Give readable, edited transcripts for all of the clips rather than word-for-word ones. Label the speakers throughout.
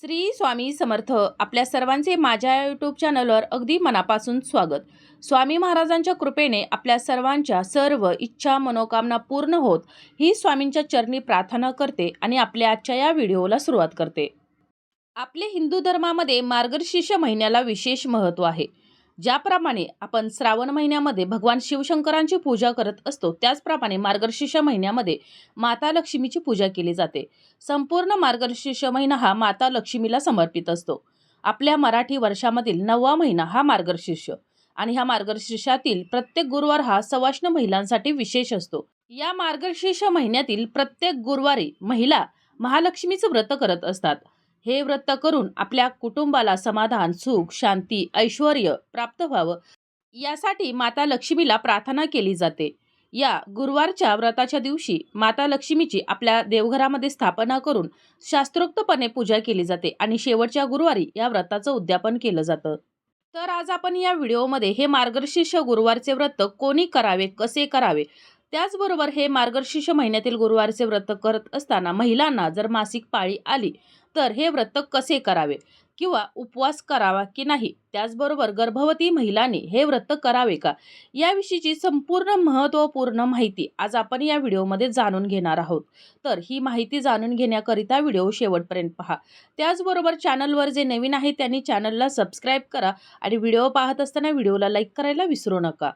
Speaker 1: श्री स्वामी समर्थ. आपल्या सर्वांचे माझ्या यूट्यूब चॅनलवर अगदी मनापासून स्वागत. स्वामी महाराजांच्या कृपेने आपल्या सर्वांच्या सर्व इच्छा मनोकामना पूर्ण होत ही स्वामींच्या चरणी प्रार्थना करते आणि आपल्या आजच्या या व्हिडिओला सुरुवात करते. आपले हिंदू धर्मामध्ये मार्गशीर्ष महिन्याला विशेष महत्त्व आहे. ज्याप्रमाणे आपण श्रावण महिन्यामध्ये भगवान शिवशंकरांची पूजा करत असतो, त्याचप्रमाणे मार्गशीर्ष महिन्यामध्ये माता लक्ष्मीची पूजा केली जाते. संपूर्ण मार्गशीर्ष महिना हा माता लक्ष्मीला समर्पित असतो. आपल्या मराठी वर्षामधील 9वा महिना हा मार्गशीर्ष आणि ह्या मार्गशीर्षातील प्रत्येक गुरुवार हा सवाष्ण महिलांसाठी विशेष असतो. या मार्गशीर्ष महिन्यातील प्रत्येक गुरुवारी महिला महालक्ष्मीचं व्रत करत असतात. हे व्रत करून आपल्या कुटुंबाला समाधान, सुख, शांती, ऐश्वर्य प्राप्त व्हावं यासाठी माता लक्ष्मीला प्रार्थना केली जाते. या गुरुवारच्या व्रताच्या दिवशी माता लक्ष्मीची आपल्या देवघरामध्ये स्थापना करून शास्त्रोक्तपणे पूजा केली जाते आणि शेवटच्या गुरुवारी या व्रताचं उद्यापन केलं जातं. तर आज आपण या व्हिडिओमध्ये हे मार्गशीर्ष गुरुवारचे व्रत कोणी करावे, कसे करावे, त्याचबरोबर हे मार्गशीर्ष महिन्यातील गुरुवारचे व्रत करत असताना महिलांना जर मासिक पाळी आली तर हे व्रत कसे करावे किंवा उपवास करावा की नाही, त्याचबरोबर गर्भवती महिलांनी हे व्रत करावे का, याविषयीची संपूर्ण महत्त्वपूर्ण माहिती आज आपण या व्हिडिओमध्ये जाणून घेणार आहोत. तर ही माहिती जाणून घेण्याकरिता व्हिडिओ शेवटपर्यंत पहा. त्याचबरोबर चॅनलवर जे नवीन आहे त्यांनी चॅनलला सबस्क्राईब करा आणि व्हिडिओ पाहत असताना व्हिडिओला लाईक करायला विसरू नका.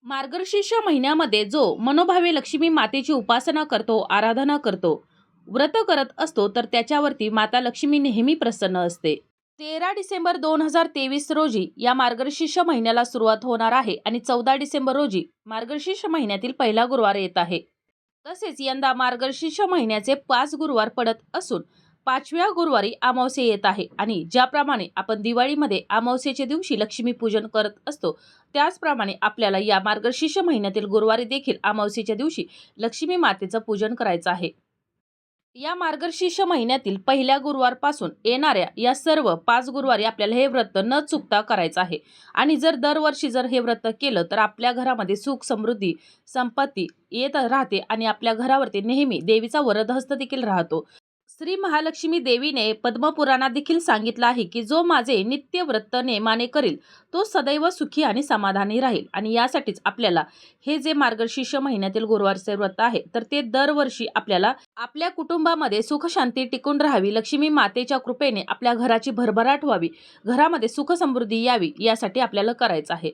Speaker 1: मार्गशीर्ष महिन्यामध्ये जो मनोभावे लक्ष्मी मातेची उपासना करतो, आराधना करतो, व्रत करत असतो, तर त्याच्यावरती माता लक्ष्मी नेहमी प्रसन्न असते. 13 डिसेंबर 2023 रोजी या मार्गशीर्ष महिन्याला सुरुवात होणार आहे आणि 14 डिसेंबर रोजी मार्गशीर्ष महिन्यातील पहिला गुरुवार येत आहे. तसेच यंदा मार्गशीर्ष महिन्याचे 5 गुरुवार पडत असून 5व्या गुरुवारी अमावस्या येत आहे आणि ज्याप्रमाणे आपण दिवाळीमध्ये अमावस्येच्या दिवशी लक्ष्मी पूजन करत असतो, त्याचप्रमाणे आपल्याला या मार्गशीर्ष महिन्यातील गुरुवारी देखील अमावस्येच्या दिवशी लक्ष्मी मातेचं पूजन करायचं आहे. या मार्गशीर्ष महिन्यातील पहिल्या गुरुवारपासून येणाऱ्या या सर्व 5 गुरुवारी आपल्याला हे व्रत न चुकता करायचं आहे आणि जर दरवर्षी जर हे व्रत केलं तर आपल्या घरामध्ये सुख, समृद्धी, संपत्ती येत राहते आणि आपल्या घरावरती नेहमी देवीचा वरदहस्त देखील राहतो. श्री महालक्ष्मी देवीने पद्मपुराणात देखील सांगितलं आहे की जो माझे नित्य व्रत नेमाने करील तो सदैव सुखी आणि समाधानी राहील. आणि यासाठीच आपल्याला हे जे मार्गशीर्ष महिन्यातील गुरुवारचे व्रत आहे तर ते दरवर्षी आपल्याला आपल्या कुटुंबामध्ये सुख शांती टिकून राहावी, लक्ष्मी मातेच्या कृपेने आपल्या घराची भरभराट व्हावी, घरामध्ये सुख समृद्धी यावी, यासाठी आपल्याला करायचं आहे.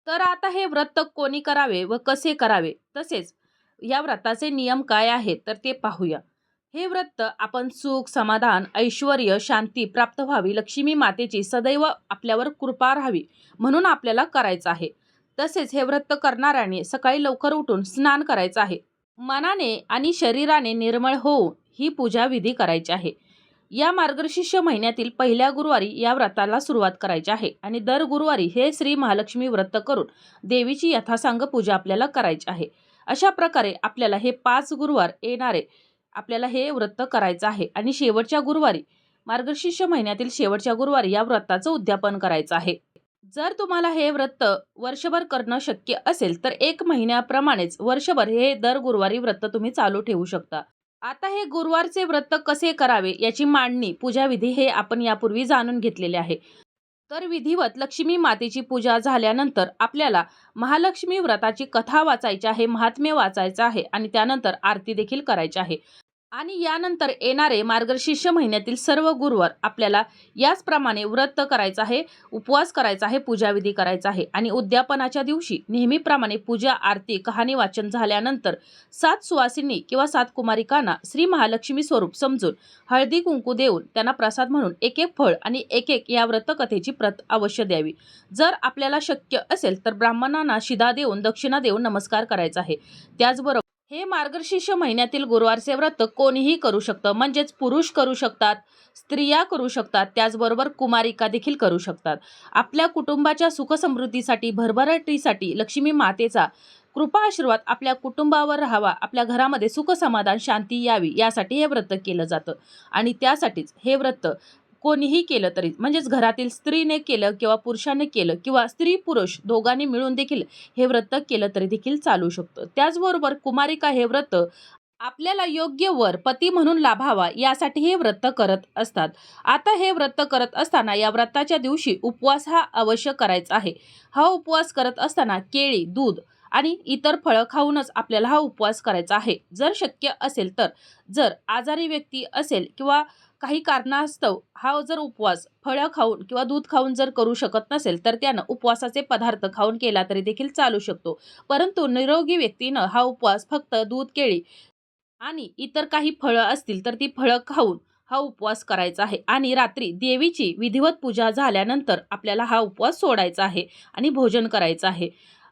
Speaker 1: तर आता हे व्रत कोणी करावे व कसे करावे, तसेच या व्रताचे नियम काय आहेत तर ते पाहूया. हे व्रत आपण सुख, समाधान, ऐश्वर्य, शांती प्राप्त व्हावी, लक्ष्मी मातेची सदैव आपल्यावर कृपा राहावी म्हणून आपल्याला करायचं आहे. तसेच हे व्रत करणाऱ्याने सकाळी लवकर उठून स्नान करायचं आहे. मनाने आणि शरीराने निर्मळ होऊन ही पूजा विधी करायची आहे. या मार्गशीर्ष महिन्यातील पहिल्या गुरुवारी या व्रताला सुरुवात करायची आहे आणि दर गुरुवारी हे श्री महालक्ष्मी व्रत करून देवीची यथासांग पूजा आपल्याला करायची आहे. अशा प्रकारे आपल्याला हे 5 गुरुवार येणारे आपल्याला हे व्रत करायचं आहे आणि शेवटच्या गुरुवारी मार्गशीर्ष महिन्यातील शेवटच्या गुरुवारी या व्रताचं उद्यापन करायचं आहे. जर तुम्हाला हे व्रत वर्षभर करणं शक्य असेल तर 1 महिन्याप्रमाणेच वर्षभर हे दर गुरुवारी व्रत तुम्ही चालू ठेवू शकता. आता हे गुरुवारचे व्रत कसे करावे याची मांडणी, पूजाविधी हे आपण यापूर्वी जाणून घेतलेले आहे. तर विधिवत लक्ष्मी मातेची पूजा झाल्यानंतर आपल्याला महालक्ष्मी व्रताची कथा वाचायची आहे, महात्म्य वाचायचं आहे आणि त्यानंतर आरती देखील करायची आहे. आणि यानंतर येणारे मार्गशीर्ष महिन्यातील सर्व गुरुवार आपल्याला याचप्रमाणे व्रत करायचं आहे, उपवास करायचा आहे, पूजाविधी करायचा आहे आणि उद्यापनाच्या दिवशी नेहमीप्रमाणे पूजा, आरती, कहाणी वाचन झाल्यानंतर 7 सुवासिनी किंवा 7 कुमारिकांना श्री महालक्ष्मी स्वरूप समजून हळदी कुंकू देऊन त्यांना प्रसाद म्हणून एक फळ आणि एक या व्रतकथेची प्रत अवश्य द्यावी. जर आपल्याला शक्य असेल तर ब्राह्मणांना शिदा देऊन, दक्षिणा देऊन नमस्कार करायचा आहे. त्याचबरोबर हे मार्गशीर्ष महिन्यातील गुरुवारचे व्रत कोणीही करू शकतं, म्हणजेच पुरुष करू शकतात, स्त्रिया करू शकतात, त्याचबरोबर कुमारिका देखील करू शकतात. आपल्या कुटुंबाच्या सुखसमृद्धीसाठी, भरभराटीसाठी लक्ष्मी मातेचा कृपा आशीर्वाद आपल्या कुटुंबावर राहावा, आपल्या घरामध्ये सुख समाधान शांती यावी यासाठी हे व्रत केलं जातं. आणि त्यासाठीच हे व्रत कोणीही केलं तरी, म्हणजेच घरातील स्त्रीने केलं किंवा पुरुषाने केलं किंवा स्त्री पुरुष दोघांनी मिळून देखील हे व्रत केलं तरी देखील चालू शकतं. त्याचबरोबर कुमारिका हे व्रत आपल्याला योग्य वर पती म्हणून लाभावा यासाठी हे व्रत करत असतात. आता हे व्रत करत असताना या व्रताच्या दिवशी उपवास हा अवश्य करायचा आहे. हा उपवास करत असताना केळी, दूध आणि इतर फळं खाऊनच आपल्याला हा उपवास करायचा आहे. जर शक्य असेल तर, जर आजारी व्यक्ती असेल किंवा काही कारणास्तव हा जर उपवास फळं खाऊन किंवा दूध खाऊन जर करू शकत नसेल, तर त्यानं उपवासाचे पदार्थ खाऊन केला तरी देखील चालू शकतो. परंतु निरोगी व्यक्तीनं हा उपवास फक्त दूध, केळी आणि इतर काही फळं असतील तर ती फळं खाऊन हा उपवास करायचा आहे आणि रात्री देवीची विधिवत पूजा झाल्यानंतर आपल्याला हा उपवास सोडायचा आहे आणि भोजन करायचं आहे.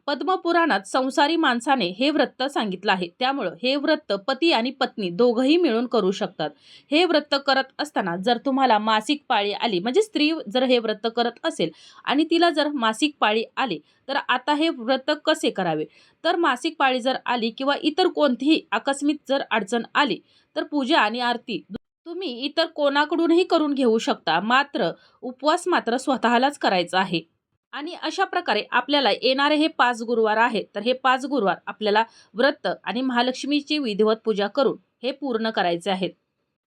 Speaker 1: पद्मपुराणात संसारी माणसाने हे व्रत सांगितलं आहे. त्यामुळं हे व्रत पती आणि पत्नी दोघंही मिळून करू शकतात. हे व्रत करत असताना जर तुम्हाला मासिक पाळी आली, म्हणजे स्त्री जर हे व्रत करत असेल आणि तिला जर मासिक पाळी आली, तर आता हे व्रत कसे करावे? तर मासिक पाळी जर आली किंवा इतर कोणतीही आकस्मिक जर अडचण आली, तर पूजा आणि आरती तुम्ही इतर कोणाकडूनही करून घेऊ शकता. मात्र उपवास मात्र स्वतःलाच करायचा आहे. आणि अशा प्रकारे आपल्याला येणारे हे 5 गुरुवार आहेत, तर हे 5 गुरुवार आपल्याला व्रत आणि महालक्ष्मीची विधिवत पूजा करून हे पूर्ण करायचे आहेत.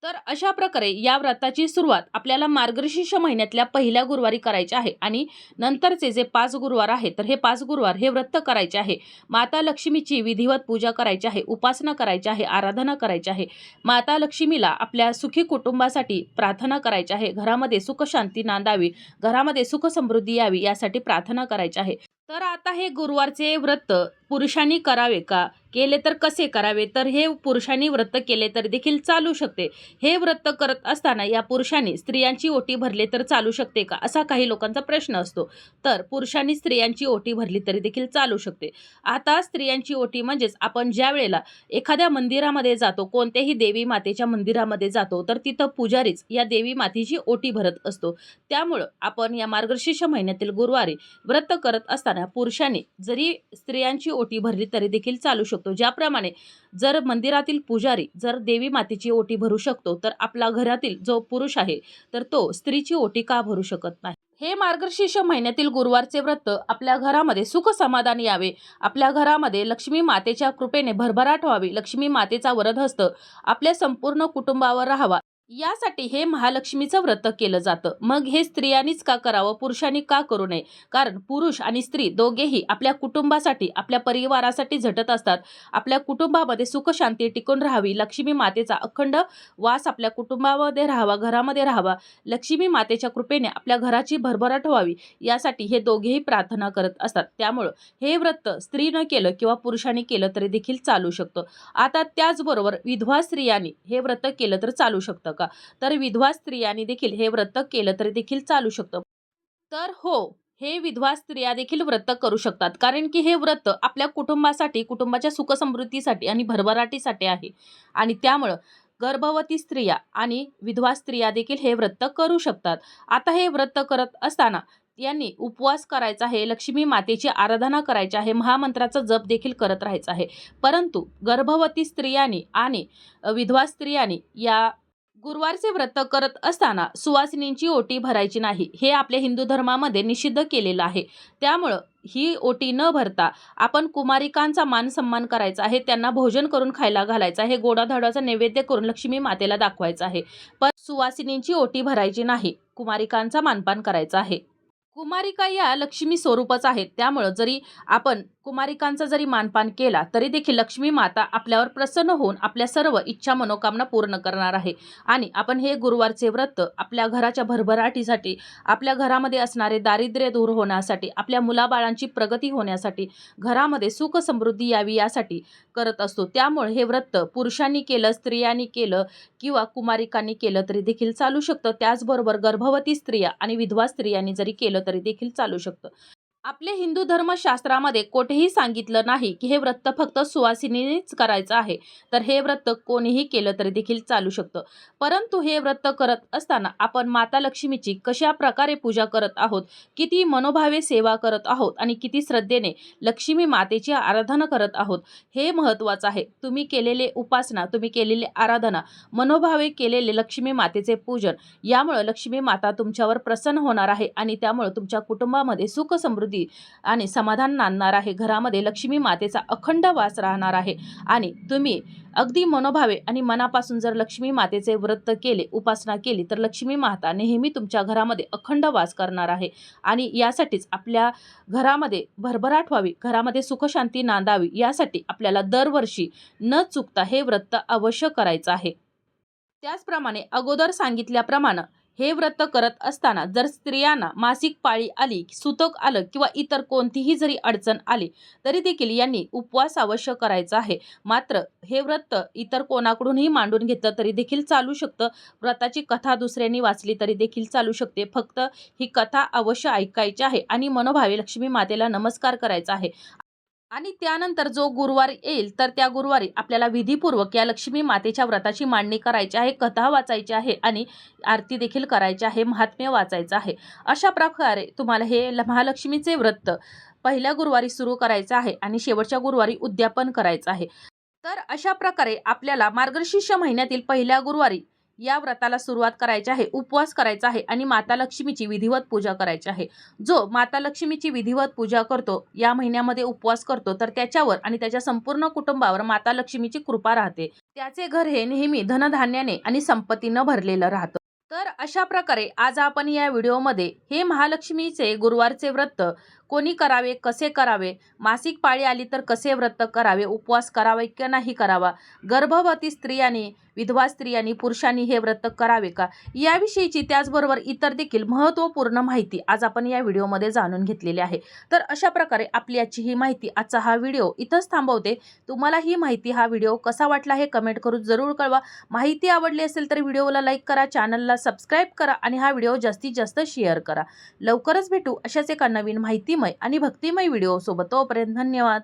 Speaker 1: तर अशा प्रकारे या व्रताची सुरुवात आपल्याला मार्गशीर्ष महिन्यातल्या पहिल्या गुरुवारी करायची आहे आणि नंतरचे जे 5 गुरुवार आहेत, तर हे 5 गुरुवार हे व्रत करायचे आहे. माता लक्ष्मीची विधिवत पूजा करायची आहे, उपासना करायची आहे, आराधना करायची आहे. माता लक्ष्मीला आपल्या सुखी कुटुंबासाठी प्रार्थना करायची आहे. घरामध्ये सुख शांती नांदावी, घरामध्ये सुख समृद्धी यावी यासाठी प्रार्थना करायची आहे. तर आता हे गुरुवारचे व्रत पुरुषांनी करावे का? केले तर कसे करावे? तर हे पुरुषांनी व्रत केले तर देखील चालू शकते. हे व्रत करत असताना या पुरुषांनी स्त्रियांची ओटी भरली तर चालू शकते का? असा काही लोकांचा प्रश्न असतो. तर पुरुषांनी स्त्रियांची ओटी भरली तरी देखील चालू शकते. आता स्त्रियांची ओटी म्हणजेच आपण ज्या वेळेला एखाद्या मंदिरामध्ये जातो, कोणत्याही देवी मातेच्या मंदिरामध्ये जातो, तर तिथं पुजारीच या देवी मातेची ओटी भरत असतो. त्यामुळं आपण या मार्गशीर्ष महिन्यातील गुरुवारी व्रत करत असताना पुरुषांनी जरी स्त्रियांची ओटी भरली तरी देखील चालू शकतो. ज्याप्रमाणे जर मंदिरातील पुजारी जर देवी मातेची ओटी भरू शकतो, तर आपला घरातील जो पुरुष आहे तर तो स्त्रीची ओटी का भरू शकत नाही? हे मार्गशीर्ष महिन्यातील गुरुवारचे व्रत आपल्या घरामध्ये सुख समाधान यावे, आपल्या घरामध्ये लक्ष्मी मातेच्या कृपेने भरभराट व्हावी, लक्ष्मी मातेचा वरदहस्त आपल्या संपूर्ण कुटुंबावर राहावा, यासाठी हे महालक्ष्मीचं व्रत केलं जातं. मग हे स्त्रियांनीच का करावं, पुरुषांनी का करू नये? कारण पुरुष आणि स्त्री दोघेही आपल्या कुटुंबासाठी, आपल्या परिवारासाठी झटत असतात. आपल्या कुटुंबामध्ये सुख शांती टिकून राहावी, लक्ष्मी मातेचा अखंड वास आपल्या कुटुंबामध्ये राहावा, घरामध्ये राहावा, लक्ष्मी मातेच्या कृपेने आपल्या घराची भरभराट व्हावी, यासाठी हे दोघेही प्रार्थना करत असतात. त्यामुळं हे व्रत स्त्रीनं केलं किंवा पुरुषांनी केलं तरी देखील चालू शकतं. आता त्याचबरोबर विधवा स्त्रियांनी हे व्रत केलं तर चालू शकतं का? तर विधवा स्त्रियांनी देखील हे व्रत केलं तरी देखील चालू शकतं. तर हो, हे विधवा स्त्रिया देखील व्रत करू शकतात. कारण की हे व्रत आपल्या कुटुंबासाठी, कुटुंबाच्या सुखसमृद्धीसाठी आणि भरभराटीसाठी आहे. आणि त्यामुळं गर्भवती स्त्रिया आणि विधवा स्त्रिया देखील हे व्रत करू शकतात. आता हे व्रत करत असताना यांनी उपवास करायचा आहे, लक्ष्मी मातेची आराधना करायची आहे, महामंत्राचा जप देखील करत राहायचं आहे. परंतु गर्भवती स्त्रियांनी आणि विधवा स्त्रियांनी या गुरुवारचे व्रत करत असताना सुवासिनींची ओटी भरायची नाही. हे आपल्या हिंदू धर्मामध्ये निषिद्ध केलेलं आहे. त्यामुळं ही ओटी न भरता आपण कुमारिकांचा मान सन्मान करायचा आहे, त्यांना भोजन करून खायला घालायचं आहे, गोडाधोडाचा नैवेद्य करून लक्ष्मी मातेला दाखवायचं आहे. पण सुवासिनींची ओटी भरायची नाही, कुमारिकांचा मानपान करायचा आहे. कुमारिका या लक्ष्मी स्वरूपच आहेत. त्यामुळं जरी आपण कुमारिकांचा जरी मानपान केला तरी देखील लक्ष्मी माता आपल्यावर प्रसन्न होऊन आपल्या सर्व इच्छा मनोकामना पूर्ण करणार आहे. आणि आपण हे गुरुवारचे व्रत आपल्या घराच्या भरभराटीसाठी, आपल्या घरामध्ये असणारे दारिद्र्य दूर होण्यासाठी, आपल्या मुलाबाळांची प्रगती होण्यासाठी, घरामध्ये सुख समृद्धी यावी यासाठी करत असतो. त्यामुळे हे व्रत पुरुषांनी केलं, स्त्रियांनी केलं किंवा कुमारिकांनी केलं तरी देखील चालू शकतं. त्याचबरोबर गर्भवती स्त्रिया आणि विधवा स्त्रियांनी जरी केलं तरी देखील चालू शकतं. आपले हिंदू धर्मशास्त्रामध्ये कोठेही सांगितलं नाही की हे व्रत फक्त सुवासिनीनेच करायचं आहे. तर हे व्रत कोणीही केलं तरी देखील चालू शकतं. परंतु हे व्रत करत असताना आपण माता लक्ष्मीची कशा प्रकारे पूजा करत आहोत, किती मनोभावे सेवा करत आहोत आणि किती श्रद्धेने लक्ष्मी मातेची आराधना करत आहोत, हे महत्त्वाचं आहे. तुम्ही केलेले उपासना, तुम्ही केलेली आराधना, मनोभावे केलेले लक्ष्मी मातेचे पूजन, यामुळं लक्ष्मी माता तुमच्यावर प्रसन्न होणार आहे आणि त्यामुळं तुमच्या कुटुंबामध्ये सुख समृद्धी शांती आणि समाधान नांदणार आहे. घरामध्ये लक्ष्मी मातेचा अखंड वास राहणार आहे आणि तुम्ही अगदी मनोभावे आणि मनापासून जर लक्ष्मी मातेचे व्रत केले, उपासना केली, तर लक्ष्मी माता नेहमी तुमच्या घरामध्ये अखंड वास करणार आहे. आणि यासाठीच आपल्या घरामध्ये भरभराट व्हावी, घरामध्ये सुखशांती नांदावी, यासाठी आपल्याला दरवर्षी न चुकता हे व्रत अवश्य करायचं आहे. त्याचप्रमाणे अगोदर सांगितल्याप्रमाणे हे व्रत करत असताना जर स्त्रियांना मासिक पाळी आली, सुतक आलं किंवा इतर कोणतीही जरी अडचण आली तरी देखील यांनी उपवास अवश्य करायचा आहे. मात्र हे व्रत इतर कोणाकडूनही मांडून घेतलं तरी देखील चालू शकतं. व्रताची कथा दुसऱ्यांनी वाचली तरी देखील चालू शकते. फक्त ही कथा अवश्य ऐकायची आहे आणि मनोभावे लक्ष्मी मातेला नमस्कार करायचा आहे. आणि त्यानंतर जो गुरुवार येईल तर त्या गुरुवारी आपल्याला विधीपूर्वक या लक्ष्मी मातेच्या व्रताची मांडणी करायची आहे, कथा वाचायची आहे आणि आरती देखील करायची आहे, महात्म्य वाचायचं आहे. अशा प्रकारे तुम्हाला हे महालक्ष्मीचे व्रत पहिल्या गुरुवारी सुरू करायचं आहे आणि शेवटच्या गुरुवारी उद्यापन करायचं आहे. तर अशा प्रकारे आपल्याला मार्गशीर्ष महिन्यातील पहिल्या गुरुवारी या व्रताला सुरुवात करायची आहे, उपवास करायचा आहे आणि माता लक्ष्मीची विधिवत पूजा करायची आहे. जो माता लक्ष्मीची विधिवत पूजा करतो, या महिन्यामध्ये उपवास करतो, तर त्याच्यावर आणि त्याच्या संपूर्ण कुटुंबावर माता लक्ष्मीची कृपा राहते. त्याचे घर हे नेहमी धनधान्याने आणि संपत्तीनं भरलेलं राहतं. तर अशा प्रकारे आज आपण या व्हिडिओमध्ये हे महालक्ष्मीचे गुरुवारचे व्रत कोणी करावे, कसे करावे, मासिक पाळी आली तर कसे व्रत करावे, उपवास करावे की नाही करावा, गर्भवती स्त्रियांनी, विधवा स्त्रियांनी, पुरुषांनी हे व्रत करावे का, याविषयीची त्याचबरोबर इतर देखील महत्त्वपूर्ण माहिती आज आपण या व्हिडिओमध्ये जाणून घेतलेली आहे. तर अशा प्रकारे आपली आजची ही माहिती, आजचा हा व्हिडिओ इथंच थांबवते. तुम्हाला ही माहिती, हा व्हिडिओ कसा वाटला हे कमेंट करून जरूर कळवा. माहिती आवडली असेल तर व्हिडिओला लाईक करा, चॅनलला सबस्क्राईब करा आणि हा व्हिडिओ जास्तीत जास्त शेअर करा. लवकरच भेटू अशाच एका नवीन माहितीमय आणि भक्तिमय व्हिडिओ सोबत. तोपर्यंत धन्यवाद.